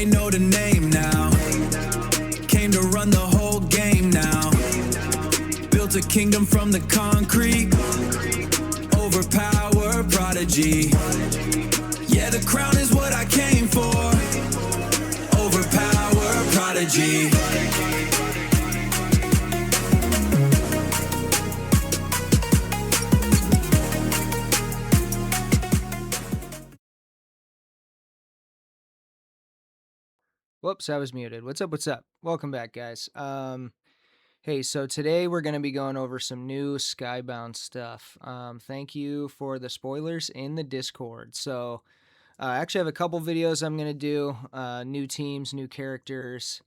they know the name now. Came to run the whole game now. Built a kingdom from the concrete. Overpower, prodigy. Yeah, the crown is what I came for. Overpower, prodigy. Whoops, I was muted. What's up? What's up? Welcome back, guys. Hey, so today we're going to be going over some new Skybound stuff. Thank you for the spoilers in the Discord. So, I actually have a couple videos I'm going to do. New teams, new characters,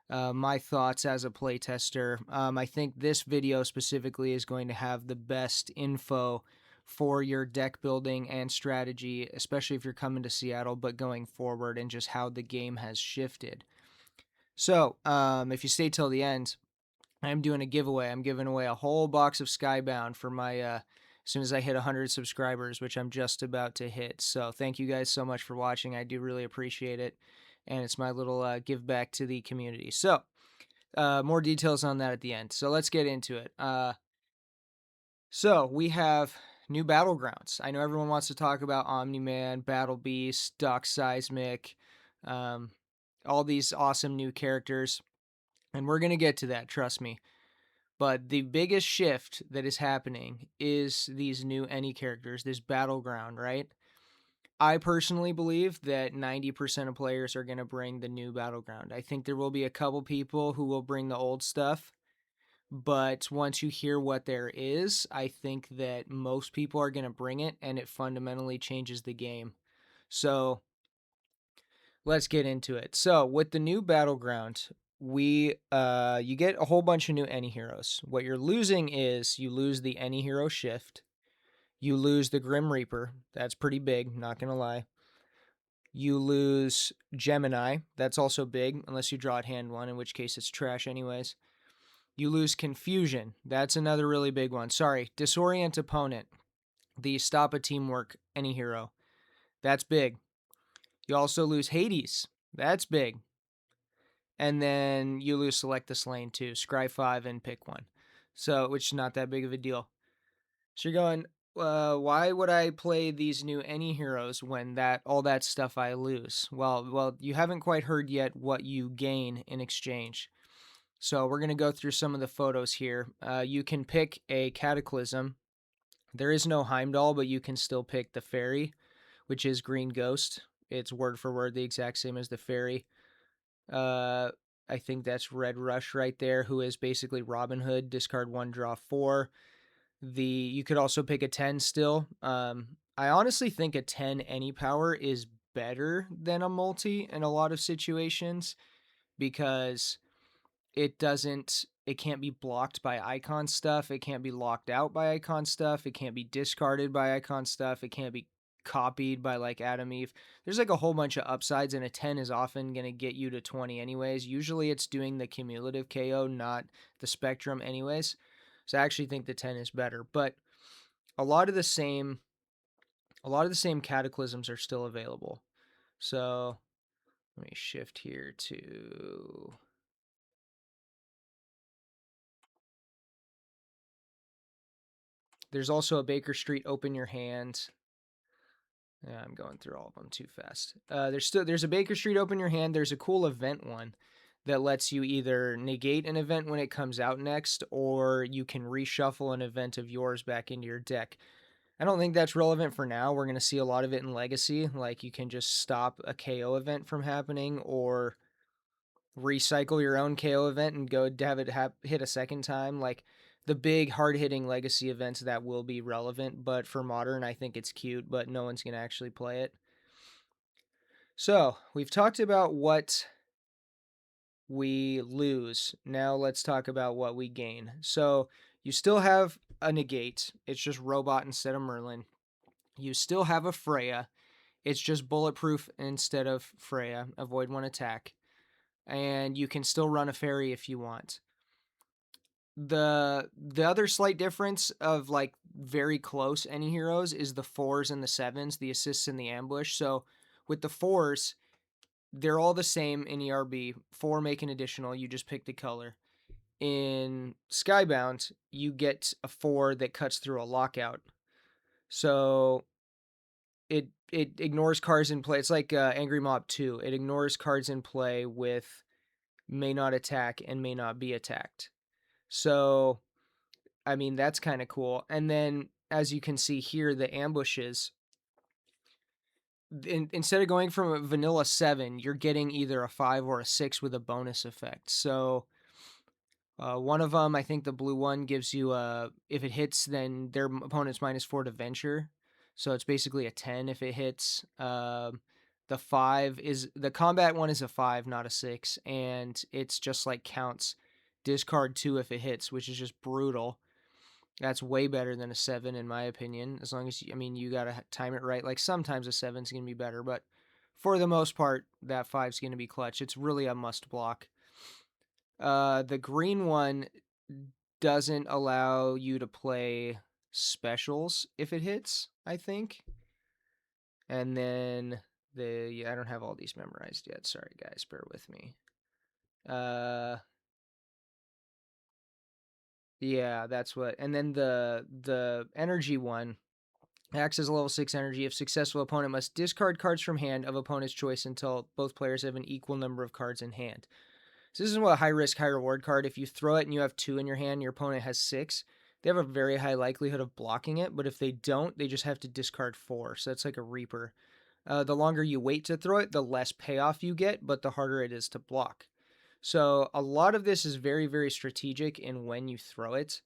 my thoughts as a playtester. I think this video specifically is going to have the best info for your deck building and strategy, especially if you're coming to Seattle, but going forward and just how the game has shifted. So, if you stay till the end, I'm doing a giveaway. I'm giving away a whole box of Skybound for my, as soon as I hit 100 subscribers, which I'm just about to hit. So thank you guys so much for watching. I do really appreciate it. And it's my little give back to the community. So, more details on that at the end. So let's get into it. So we have new Battlegrounds. I know everyone wants to talk about Omni-Man, Battle Beast, Doc Seismic, all these awesome new characters. And we're going to get to that, trust me. But the biggest shift that is happening is these new any characters, this Battleground, right? I personally believe that 90% of players are going to bring the new Battleground. I think there will be a couple people who will bring the old stuff. But once you hear what there is, I think that most people are going to bring it, and it fundamentally changes the game. So let's get into it. So with the new Battleground, you get a whole bunch of new any heroes. What you're losing is you lose the any hero shift. You lose the Grim Reaper. That's pretty big, not going to lie. You lose Gemini. That's also big, unless you draw at hand one, in which case it's trash anyways. You lose Confusion. That's another really big one. Sorry, Disorient Opponent. The stop a teamwork any hero. That's big. You also lose Hades. That's big. And then you lose Select the Slain too. Scry 5 and pick one. So, which is not that big of a deal. So you're going, why would I play these new any heroes when all that stuff I lose? Well, you haven't quite heard yet what you gain in exchange. So we're going to go through some of the photos here. You can pick a Cataclysm. There is no Heimdall, but you can still pick the Fairy, which is Green Ghost. It's word for word the exact same as the Fairy. I think that's Red Rush right there, who is basically Robin Hood. Discard 1, draw 4. You could also pick a 10 still. I honestly think a 10 any power is better than a multi in a lot of situations, because it can't be blocked by icon stuff. It can't be locked out by icon stuff. It can't be discarded by icon stuff. It can't be copied by like Adam Eve. There's like a whole bunch of upsides, and a 10 is often going to get you to 20 anyways. Usually it's doing the cumulative KO, not the spectrum anyways. So I actually think the 10 is better, but a lot of the same cataclysms are still available. So let me shift here to there's also a Baker Street Open Your Hand. Yeah, I'm going through all of them too fast. There's a Baker Street Open Your Hand. There's a cool event one that lets you either negate an event when it comes out next, or you can reshuffle an event of yours back into your deck. I don't think that's relevant for now. We're going to see a lot of it in Legacy. Like, you can just stop a KO event from happening, or recycle your own KO event and go to have it hit a second time. Like, the big hard-hitting Legacy events, that will be relevant, but for Modern, I think it's cute, but no one's going to actually play it. So, we've talked about what we lose. Now let's talk about what we gain. So, you still have a negate. It's just Robot instead of Merlin. You still have a Freya. It's just Bulletproof instead of Freya. Avoid 1 attack. And you can still run a Fairy if you want. The other slight difference of like very close any heroes is the 4s and the 7s, the assists and the ambush. So with the 4s, they're all the same in ERB. 4 make an additional, you just pick the color. In Skybound, you get a 4 that cuts through a lockout. So it ignores cards in play. It's like Angry Mob 2. It ignores cards in play with may not attack and may not be attacked. So, I mean, that's kind of cool. And then, as you can see here, the ambushes, instead of going from a vanilla 7, you're getting either a 5 or a 6 with a bonus effect. So, one of them, I think the blue one, gives you if it hits, then their opponent's -4 to venture. So it's basically a 10 if it hits. The 5 is the combat one is a 5, not a 6, and it's just like counts discard 2 if it hits, which is just brutal. That's way better than a 7 in my opinion. As long as I mean, you gotta time it right. Like sometimes a 7's gonna be better, but for the most part, that 5's gonna be clutch. It's really a must block. The green one doesn't allow you to play specials if it hits, I think. And then I don't have all these memorized yet. Sorry guys, bear with me. Yeah, that's what. And then the energy one acts as a level 6 energy. If successful, opponent must discard cards from hand of opponent's choice until both players have an equal number of cards in hand. So this is what a high risk, high reward card. If you throw it and you have 2 in your hand, your opponent has 6. They have a very high likelihood of blocking it, but if they don't, they just have to discard 4. So that's like a Reaper. The longer you wait to throw it, the less payoff you get, but the harder it is to block. So a lot of this is very, very strategic in when you throw it.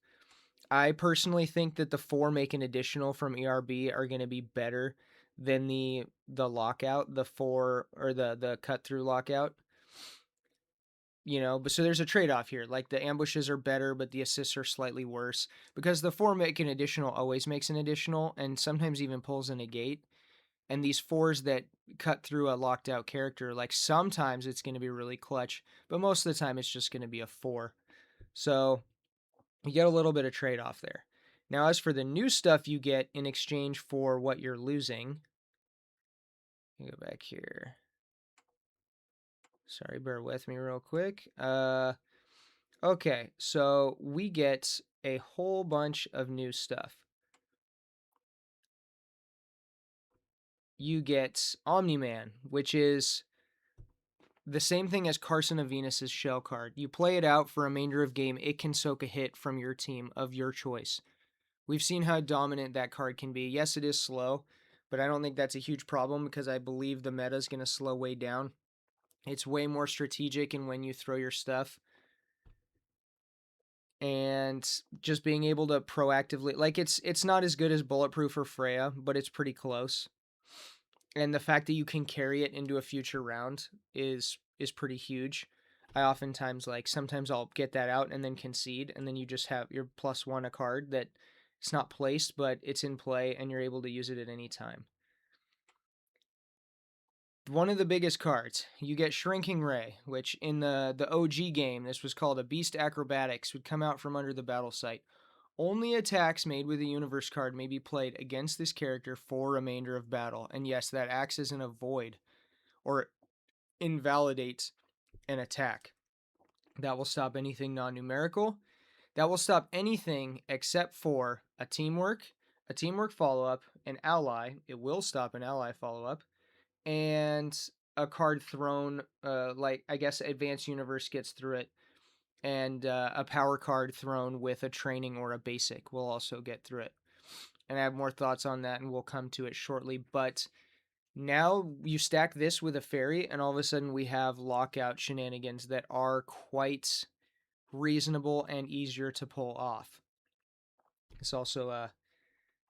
I personally think that the 4 make an additional from ERB are going to be better than the lockout, the 4 or the cut through lockout. You know, but so there's a trade-off here. Like the ambushes are better, but the assists are slightly worse because the 4 make an additional always makes an additional and sometimes even pulls a negate. And these 4s that cut through a locked out character, like sometimes it's going to be really clutch, but most of the time it's just going to be a 4. So you get a little bit of trade-off there. Now, as for the new stuff you get in exchange for what you're losing, let me go back here. Sorry, bear with me real quick. Okay, so we get a whole bunch of new stuff. You get Omni-Man, which is the same thing as Carson of Venus's shell card. You play it out for a remainder of game, it can soak a hit from your team of your choice. We've seen how dominant that card can be. Yes, it is slow, but I don't think that's a huge problem because I believe the meta is going to slow way down. It's way more strategic in when you throw your stuff. And just being able to proactively, like, it's not as good as Bulletproof or Freya, but it's pretty close. And the fact that you can carry it into a future round is pretty huge. I oftentimes, like, sometimes I'll get that out and then concede, and then you just have your +1 a card that it's not placed, but it's in play, and you're able to use it at any time. One of the biggest cards, you get Shrinking Ray, which in the OG game, this was called a Beast Acrobatics, would come out from under the battle site. Only attacks made with a universe card may be played against this character for remainder of battle. And yes, that acts as an avoid or invalidates an attack. That will stop anything non-numerical. That will stop anything except for a teamwork follow-up, an ally. It will stop an ally follow-up, and a card thrown, like, I guess Advanced Universe gets through it, and a power card thrown with a training or a basic will also get through it. And I have more thoughts on that, and we'll come to it shortly. But now you stack this with a fairy, and all of a sudden we have lockout shenanigans that are quite reasonable and easier to pull off. It's also,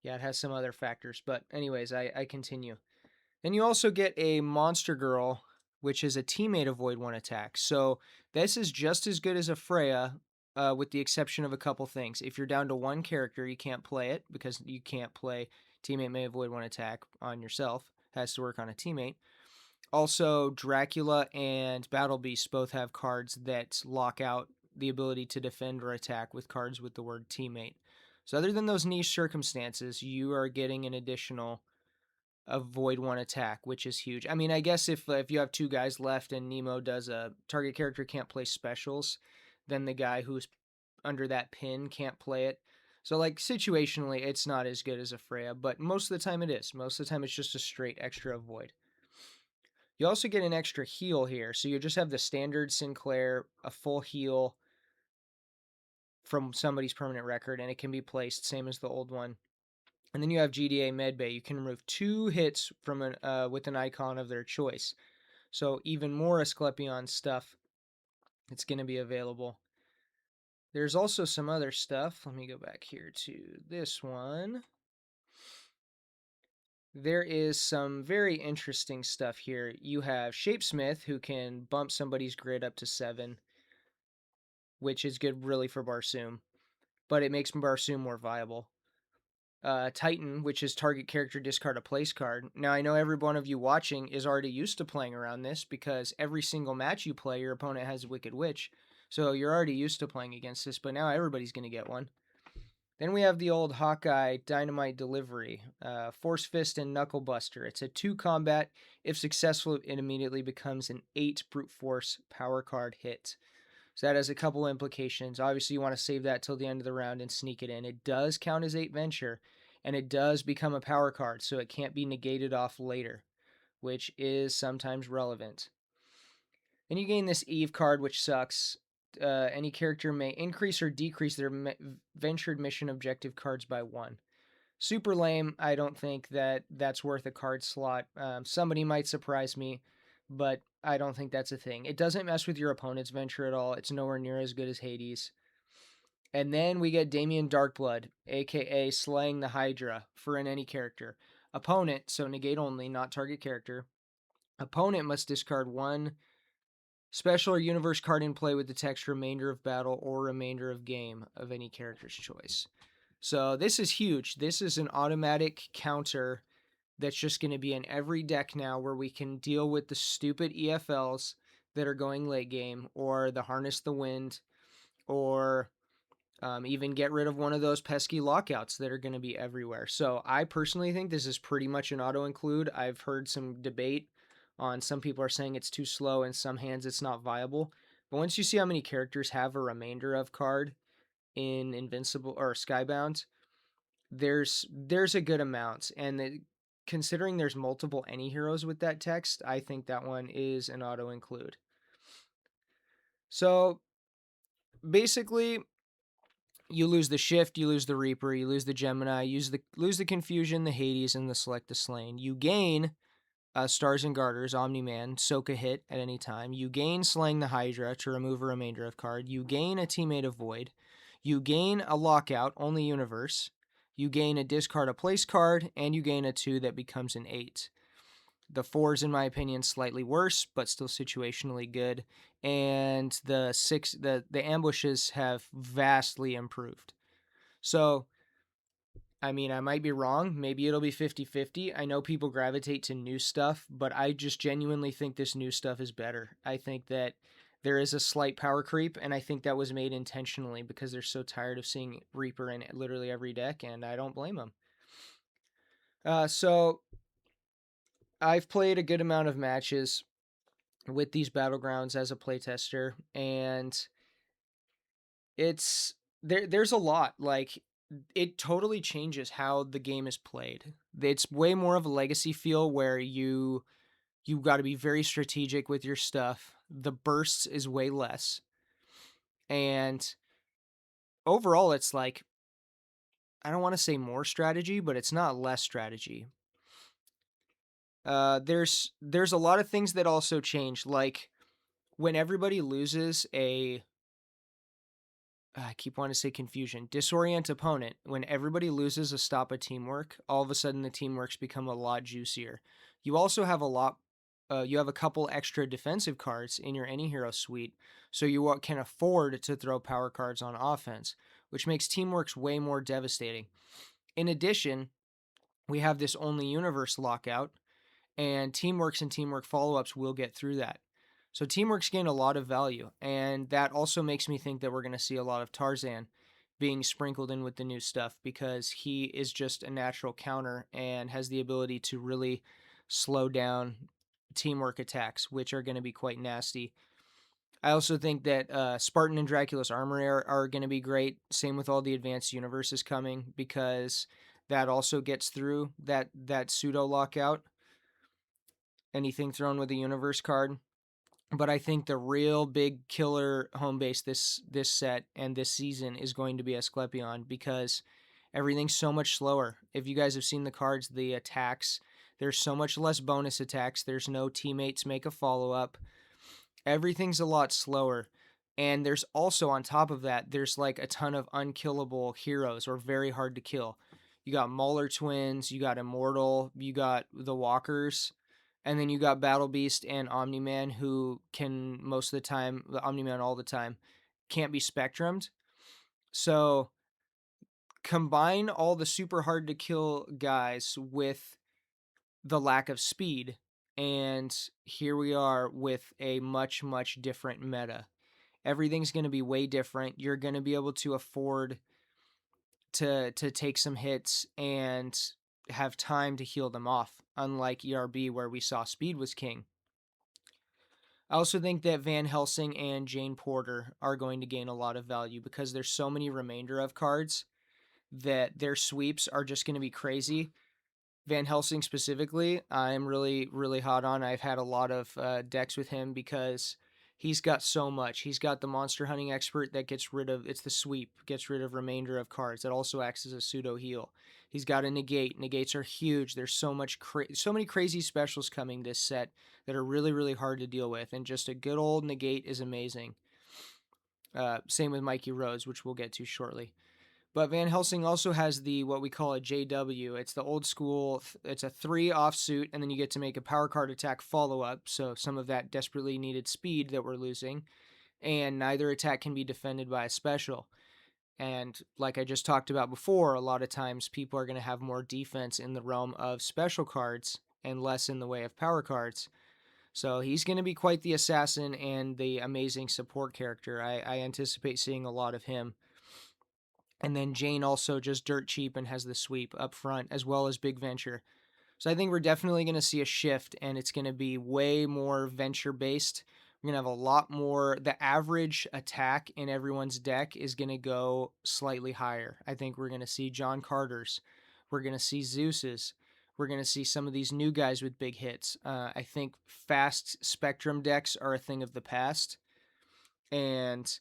yeah, it has some other factors. But anyways, I continue. Then you also get a Monster Girl, which is a teammate avoid 1 attack. So this is just as good as a Freya, with the exception of a couple things. If you're down to 1 character, you can't play it because you can't play teammate may avoid 1 attack on yourself. It has to work on a teammate. Also, Dracula and Battle Beast both have cards that lock out the ability to defend or attack with cards with the word teammate. So other than those niche circumstances, you are getting an additional avoid one attack, which is huge. I mean, I guess if you have two guys left and Nemo does a target character can't play specials, then the guy who's under that pin can't play it. So like situationally, it's not as good as a Freya, but most of the time it is. Most of the time it's just a straight extra avoid. You also get an extra heal here, so you just have the standard Sinclair, a full heal from somebody's permanent record, and it can be placed same as the old one. And then you have GDA Medbay. You can remove 2 hits from with an icon of their choice. So even more Asclepion stuff that's going to be available. There's also some other stuff. Let me go back here to this one. There is some very interesting stuff here. You have Shapesmith, who can bump somebody's grid up to 7, which is good really for Barsoom, but it makes Barsoom more viable. Titan, which is target character discard a place card. Now, I know every one of you watching is already used to playing around this because every single match you play, your opponent has Wicked Witch. So you're already used to playing against this, but now everybody's going to get one. Then we have the old Hawkeye Dynamite Delivery, Force Fist and Knuckle Buster. It's a 2 combat. If successful, it immediately becomes an 8 brute force power card hit. So that has a couple implications. Obviously, you want to save that till the end of the round and sneak it in. It does count as 8 Venture, and it does become a power card, so it can't be negated off later, which is sometimes relevant. Then you gain this Eve card, which sucks. Any character may increase or decrease their ventured mission objective cards by 1. Super lame. I don't think that's worth a card slot. Somebody might surprise me, but I don't think that's a thing. It doesn't mess with your opponent's venture at all. It's nowhere near as good as Hades. And then we get Damien Darkblood, aka Slaying the Hydra, for any character. Opponent, so negate only, not target character. Opponent must discard 1 special or universe card in play with the text remainder of battle or remainder of game of any character's choice. So this is huge. This is an automatic counter that's just going to be in every deck now, where we can deal with the stupid EFLs that are going late game, or the Harness the Wind, or even get rid of one of those pesky lockouts that are going to be everywhere. So I personally think this is pretty much an auto include. I've heard some debate on some people are saying it's too slow, in some hands it's not viable. But once you see how many characters have a remainder of card in Invincible or Skybound, there's a good amount, and considering there's multiple any heroes with that text, I think that one is an auto include. So basically, you lose the Shift, you lose the Reaper, you lose the Gemini, you lose the Confusion, the Hades, and the Select the Slain. You gain Stars and Garters, Omni-Man, soak a hit at any time. You gain Slaying the Hydra to remove a remainder of card. You gain a Teammate of Void. You gain a Lockout, only universe. You gain a discard a place card, and you gain a 2 that becomes an 8. The 4's, in my opinion, slightly worse, but still situationally good. And the ambushes have vastly improved. So, I mean, I might be wrong. Maybe it'll be 50-50. I know people gravitate to new stuff, but I just genuinely think this new stuff is better. I think that there is a slight power creep, and I think that was made intentionally because they're so tired of seeing Reaper in literally every deck, and I don't blame them. So I've played a good amount of matches with these Battlegrounds as a playtester, and there's a lot. Like, it totally changes how the game is played. It's way more of a legacy feel where you got to be very strategic with your stuff. The bursts is way less. And overall, it's like, I don't want to say more strategy, but it's not less strategy. There's a lot of things that also change, like when everybody loses I keep wanting to say confusion. Disorient opponent. When everybody loses a stop of teamwork, all of a sudden the teamworks become a lot juicier. You also have you have a couple extra defensive cards in your any hero suite, so you can afford to throw power cards on offense, which makes teamworks way more devastating. In addition, we have this only universe lockout, and teamworks and teamwork follow-ups will get through that. So teamworks gain a lot of value, and that also makes me think that we're going to see a lot of Tarzan, being sprinkled in with the new stuff because he is just a natural counter and has the ability to really slow down teamwork attacks, which are going to be quite nasty. I also think that Spartan and Dracula's Armory are going to be great. Same with all the advanced universes coming, because that also gets through that pseudo lockout. Anything thrown with a universe card. But I think the real big killer home base this set and this season is going to be Asclepion, because everything's so much slower. If you guys have seen the cards, the attacks, there's so much less bonus attacks. There's no teammates make a follow up. Everything's a lot slower. And there's also, on top of that, there's like a ton of unkillable heroes, or very hard to kill. You got Mauler twins, you got Immortal, you got the Walkers, and then you got Battle Beast and Omni-Man, who can most of the time, the Omni-Man all the time, can't be spectrumed. So combine all the super hard to kill guys with the lack of speed, and here we are with a much, much different meta. Everything's going to be way different. You're going to be able to afford to take some hits and have time to heal them off, unlike ERB, where we saw speed was king. I also think that Van Helsing and Jane Porter are going to gain a lot of value because there's so many remainder of cards that their sweeps are just going to be crazy. Van Helsing specifically, I'm really, really hot on. I've had a lot of decks with him because he's got so much. He's got the monster hunting expert that gets rid of, it's the sweep, gets rid of remainder of cards. That also acts as a pseudo heal. He's got a negate. Negates are huge. There's so many crazy specials coming this set that are really, really hard to deal with. And just a good old negate is amazing. Same with Mikey Rose, which we'll get to shortly. But Van Helsing also has the what we call a JW. It's the old school. It's a 3 offsuit, and then you get to make a power card attack follow up. So some of that desperately needed speed that we're losing, and neither attack can be defended by a special. And like I just talked about before, a lot of times people are going to have more defense in the realm of special cards and less in the way of power cards. So he's going to be quite the assassin and the amazing support character. I anticipate seeing a lot of him. And then Jane also just dirt cheap and has the sweep up front, as well as Big Venture. So I think we're definitely going to see a shift, and it's going to be way more venture based. We're going to have a lot more. The average attack in everyone's deck is going to go slightly higher. I think we're going to see John Carter's. We're going to see Zeus's. We're going to see some of these new guys with big hits. I think fast spectrum decks are a thing of the past. And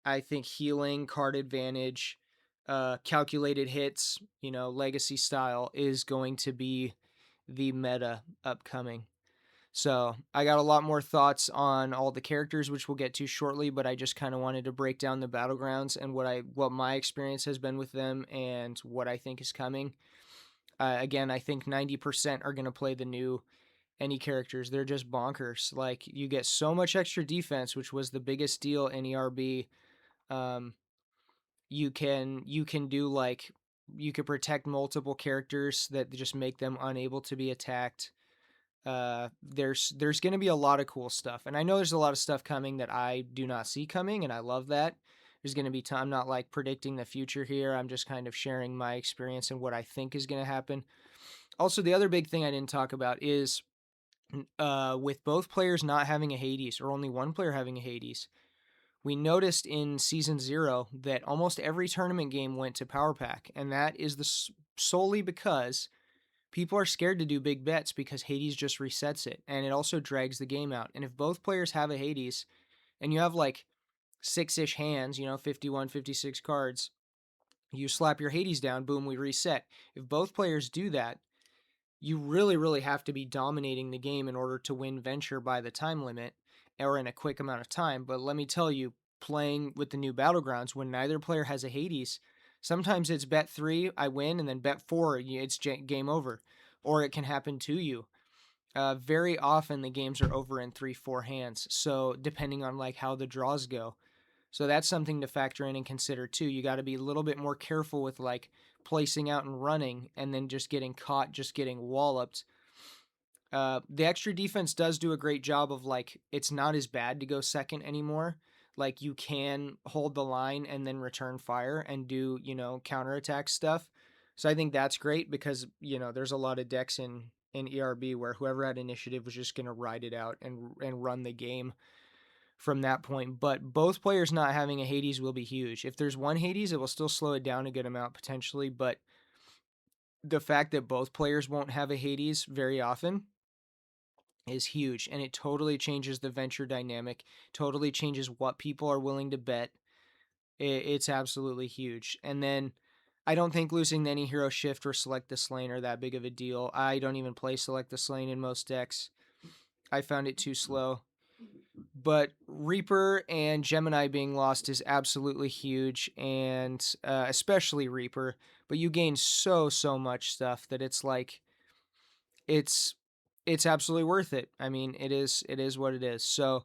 I think healing, card advantage, calculated hits, legacy style is going to be the meta upcoming. So I got a lot more thoughts on all the characters, which we'll get to shortly, but I just kind of wanted to break down the Battlegrounds and what my experience has been with them and what I think is coming. Again, I think 90% are going to play the new any characters. They're just bonkers. Like, you get so much extra defense, which was the biggest deal in ERB. You can do, like, you could protect multiple characters that just make them unable to be attacked. There's going to be a lot of cool stuff, and I know there's a lot of stuff coming that I do not see coming, and I love that. There's going to be time. I'm not like predicting the future here. I'm just kind of sharing my experience and what I think is going to happen. Also, the other big thing I didn't talk about is with both players not having a Hades, or only one player having a Hades, we noticed in Season 0 that almost every tournament game went to Power Pack, and that is solely because people are scared to do big bets because Hades just resets it, and it also drags the game out. And if both players have a Hades, and you have like 6-ish hands, 51, 56 cards, you slap your Hades down, boom, we reset. If both players do that, you really, really have to be dominating the game in order to win Venture by the time limit or in a quick amount of time. But let me tell you, playing with the new Battlegrounds, when neither player has a Hades, sometimes it's bet 3, I win, and then bet 4, it's game over. Or it can happen to you. Very often the games are over in 3-4 hands. So depending on like how the draws go. So that's something to factor in and consider too. You got to be a little bit more careful with like placing out and running and then just getting caught, just getting walloped. The extra defense does do a great job of like, it's not as bad to go second anymore. like you can hold the line and then return fire and do, counterattack stuff. So I think that's great because, there's a lot of decks in ERB where whoever had initiative was just going to ride it out and run the game from that point. But both players not having a Hades will be huge. If there's one Hades, it will still slow it down a good amount potentially, but the fact that both players won't have a Hades very often is huge, and it totally changes the venture dynamic, totally changes what people are willing to bet. It's absolutely huge. And then I don't think losing any hero shift or select the slain are that big of a deal. I don't even play select the slain in most decks. I found it too slow. But Reaper and Gemini being lost is absolutely huge, and especially Reaper. But you gain so much stuff that it's like it's it's absolutely worth it. I mean, it is what it is. So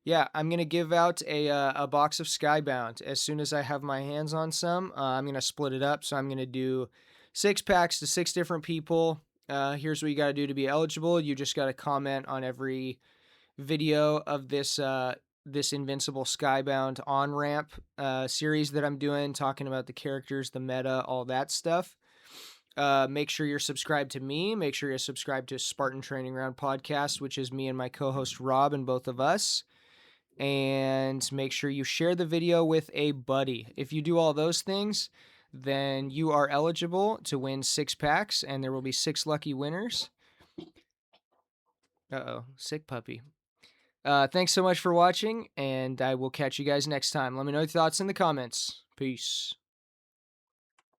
yeah, I'm gonna give out a box of Skybound as soon as I have my hands on some. I'm gonna split it up, so I'm gonna do 6 packs to 6 different people. Here's what you gotta do to be eligible. You just gotta comment on every video of this Invincible Skybound Onramp series that I'm doing, talking about the characters, the meta, all that stuff. Make sure you're subscribed to me. Make sure you're subscribed to Spartan Training Ground podcast, which is me and my co-host Rob and both of us. And make sure you share the video with a buddy. If you do all those things, then you are eligible to win 6 packs, and there will be 6 lucky winners. Sick puppy. Thanks so much for watching, and I will catch you guys next time. Let me know your thoughts in the comments. Peace.